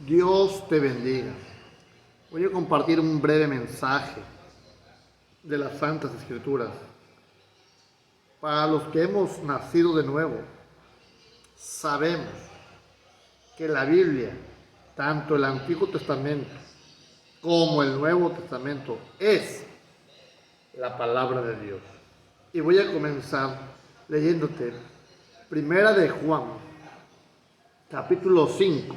Dios te bendiga. Voy a compartir un breve mensaje de las Santas Escrituras. Para los que hemos nacido de nuevo, sabemos que la Biblia, tanto el Antiguo Testamento como el Nuevo Testamento, es la palabra de Dios. Y voy a comenzar leyéndote Primera de Juan, capítulo 5,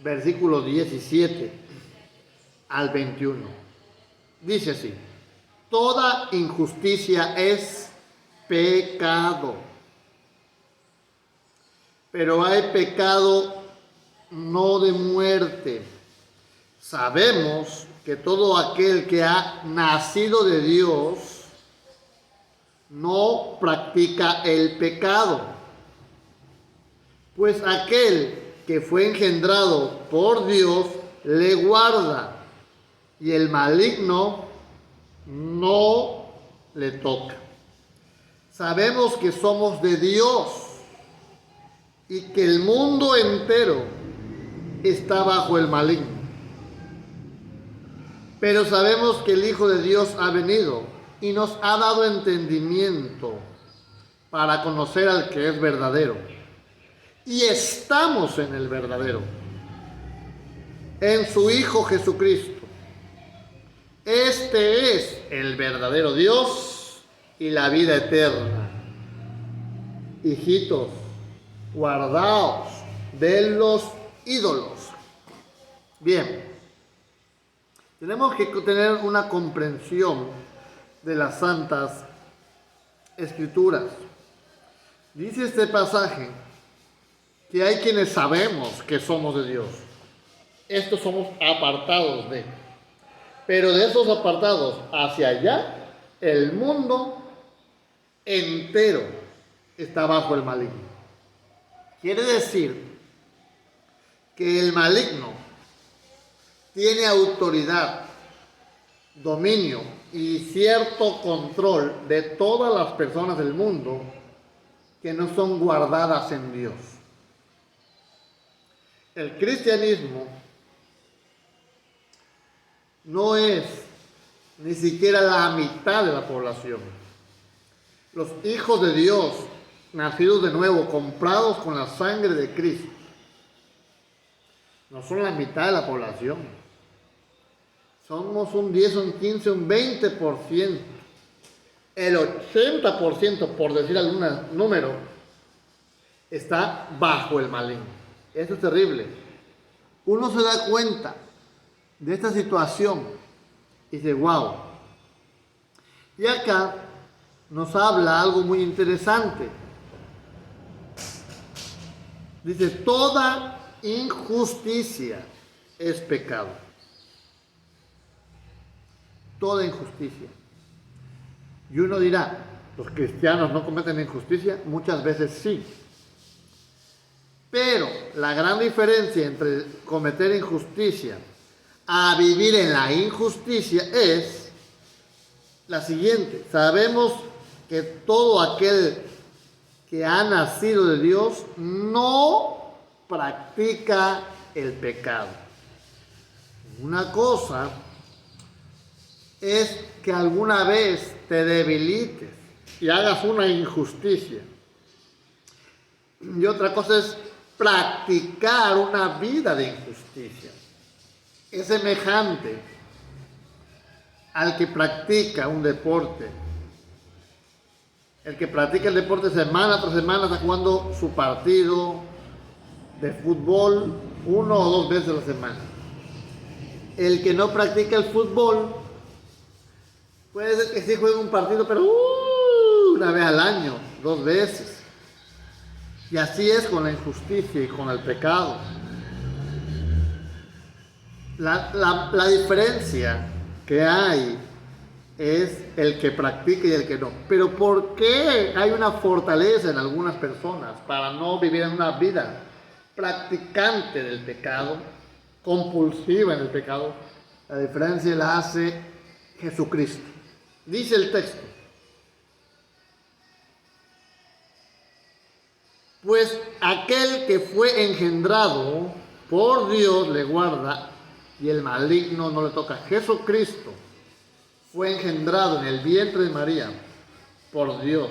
versículos 17 al 21. Dice así: toda injusticia es pecado, pero hay pecado no de muerte. Sabemos que todo aquel que ha nacido de Dios no practica el pecado, pues aquel que fue engendrado por Dios le guarda, y el maligno no le toca. Sabemos que somos de Dios y que el mundo entero está bajo el maligno. Pero sabemos que el Hijo de Dios ha venido y nos ha dado entendimiento para conocer al que es verdadero. Y estamos en el verdadero, en su Hijo Jesucristo. Este es el verdadero Dios y la vida eterna. Hijitos, guardaos de los ídolos. Bien, tenemos que tener una comprensión de las Santas Escrituras. Dice este pasaje que hay quienes sabemos que somos de Dios. Estos somos apartados de. Pero de esos apartados hacia allá, el mundo entero está bajo el maligno. Quiere decir que el maligno tiene autoridad, dominio y cierto control de todas las personas del mundo que no son guardadas en Dios. El cristianismo no es ni siquiera la mitad de la población. Los hijos de Dios, nacidos de nuevo, comprados con la sangre de Cristo, no son la mitad de la población. Somos un 10, un 15, un 20%. El 80%, por decir algún número, está bajo el maligno. Esto es terrible. Uno se da cuenta de esta situación y dice: wow. Y acá nos habla algo muy interesante. Dice: toda injusticia es pecado. Toda injusticia. Y uno dirá: ¿los cristianos no cometen injusticia? Muchas veces sí. Pero la gran diferencia entre cometer injusticia a vivir en la injusticia es la siguiente: sabemos que todo aquel que ha nacido de Dios no practica el pecado. Una cosa es que alguna vez te debilites y hagas una injusticia, y otra cosa es practicar una vida de injusticia. Es semejante al que practica un deporte. El que practica el deporte semana tras semana está jugando su partido de fútbol 1 o 2 veces a la semana. El que no practica el fútbol puede ser que sí juegue un partido, pero una vez al año, 2 veces. Y así es con la injusticia y con el pecado. La diferencia que hay es el que practica y el que no. Pero ¿por qué hay una fortaleza en algunas personas para no vivir en una vida practicante del pecado, compulsiva en el pecado? La diferencia la hace Jesucristo. Dice el texto: pues aquel que fue engendrado por Dios le guarda y el maligno no le toca. Jesucristo fue engendrado en el vientre de María por Dios.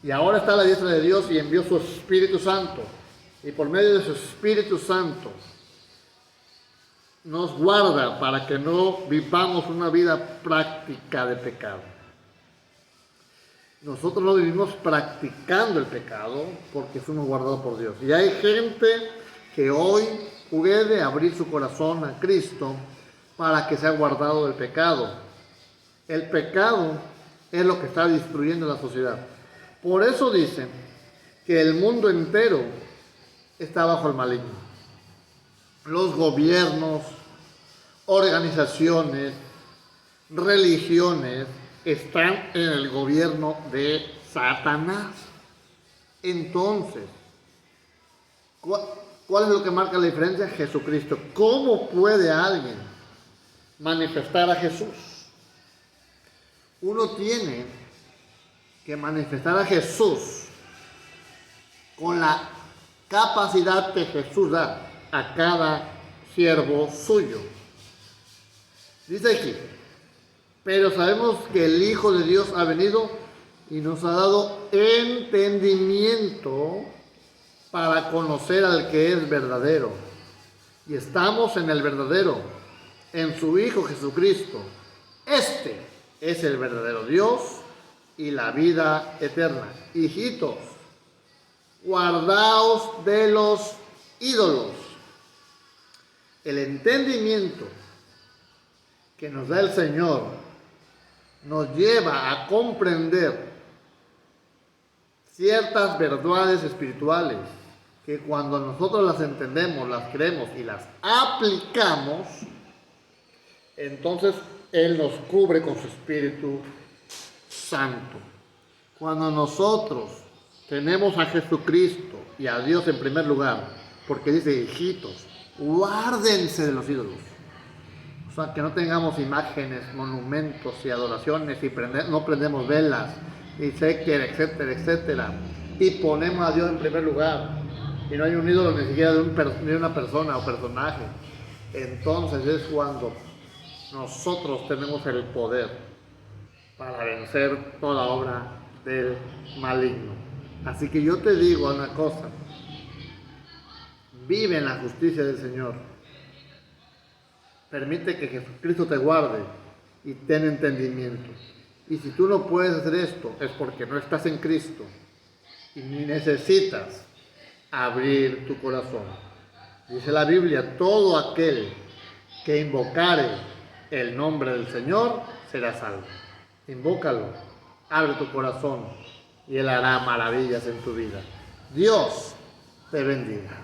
Y ahora está a la diestra de Dios y envió su Espíritu Santo. Y por medio de su Espíritu Santo nos guarda para que no vivamos una vida práctica de pecado. Nosotros no vivimos practicando el pecado porque fuimos guardados por Dios. Y hay gente que hoy puede abrir su corazón a Cristo para que sea guardado del pecado. El pecado es lo que está destruyendo la sociedad. Por eso dicen que el mundo entero está bajo el maligno. Los gobiernos, organizaciones, religiones están en el gobierno de Satanás. Entonces, ¿cuál es lo que marca la diferencia? Jesucristo. ¿Cómo puede alguien manifestar a Jesús? Uno tiene que manifestar a Jesús con la capacidad que Jesús da a cada siervo suyo. Dice aquí, pero sabemos que el Hijo de Dios ha venido y nos ha dado entendimiento para conocer al que es verdadero. Y estamos en el verdadero, en su Hijo Jesucristo. Este es el verdadero Dios y la vida eterna. Hijitos, guardaos de los ídolos. El entendimiento que nos da el Señor nos lleva a comprender ciertas verdades espirituales que cuando nosotros las entendemos, las creemos y las aplicamos, entonces Él nos cubre con su Espíritu Santo. Cuando nosotros tenemos a Jesucristo y a Dios en primer lugar, porque dice, hijitos, guárdense de los ídolos. O sea, que no tengamos imágenes, monumentos y adoraciones y no prendemos velas, etcétera, etcétera, etcétera. Y ponemos a Dios en primer lugar. Y no hay un ídolo ni siquiera de una persona o personaje. Entonces es cuando nosotros tenemos el poder para vencer toda obra del maligno. Así que yo te digo una cosa. Vive en la justicia del Señor. Permite que Jesucristo te guarde y ten entendimiento. Y si tú no puedes hacer esto, es porque no estás en Cristo y ni necesitas abrir tu corazón. Dice la Biblia, todo aquel que invocare el nombre del Señor será salvo. Invócalo, abre tu corazón y Él hará maravillas en tu vida. Dios te bendiga.